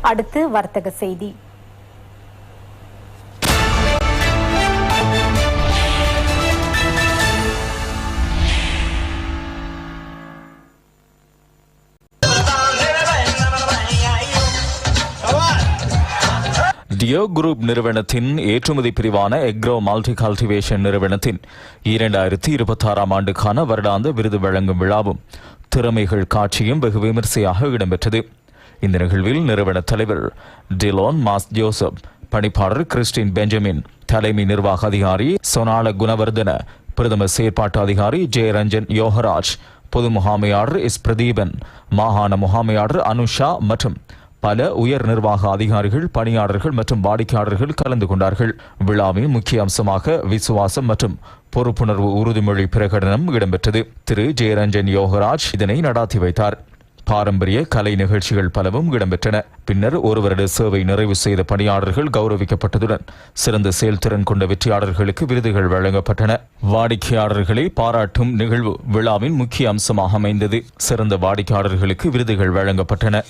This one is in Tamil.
அடுத்து வர்த்தக செய்தி. டியோ குரூப் நிறுவனத்தின் ஏற்றுமதி பிரிவான எக்ரோ மல்டி கல்டிவேஷன் நிறுவனத்தின் 2026 ஆண்டுக்கான வருடாந்த விருது வழங்கும் விழாவும் திறமைகள் காட்சியும் வெகு விமர்சையாக இடம்பெற்றது. இந்த நிகழ்வில் நிறுவன தலைவர் டிலோன் மாஸ் ஜோசப், பணிப்பாளர் கிறிஸ்டின் பெஞ்சமின், தலைமை நிர்வாக அதிகாரி சொனால குணவர்தன, பிரதம செயற்பாட்டு அதிகாரி ஜெயரஞ்சன் யோகராஜ், பொது முகாமையாளர் எஸ் பிரதீபன், மாகாண முகாமையாளர் அனுஷா மற்றும் பல உயர் நிர்வாக அதிகாரிகள், பணியாளர்கள் மற்றும் வாடிக்கையாளர்கள் கலந்து கொண்டார்கள். விழாவின் முக்கிய அம்சமாக விசுவாசம் மற்றும் பொறுப்புணர்வு உறுதிமொழி பிரகடனம் இடம்பெற்றது. திரு ஜெயரஞ்சன் யோகராஜ் இதனை நடாத்தி வைத்தார். பாரம்பரிய கலை நிகழ்ச்சிகள் பலவும் இடம்பெற்றன. பின்னர் ஒரு வருட சேவை நிறைவு செய்த பணியாளர்கள் கௌரவிக்கப்பட்டதுடன் சிறந்த செயல்திறன் கொண்ட வெற்றியாளர்களுக்கு விருதுகள் வழங்கப்பட்டன. வாடிக்கையாளர்களை பாராட்டும் நிகழ்வு விழாவின் முக்கிய அம்சமாக அமைந்தது. சிறந்த வாடிக்கையாளர்களுக்கு விருதுகள் வழங்கப்பட்டன.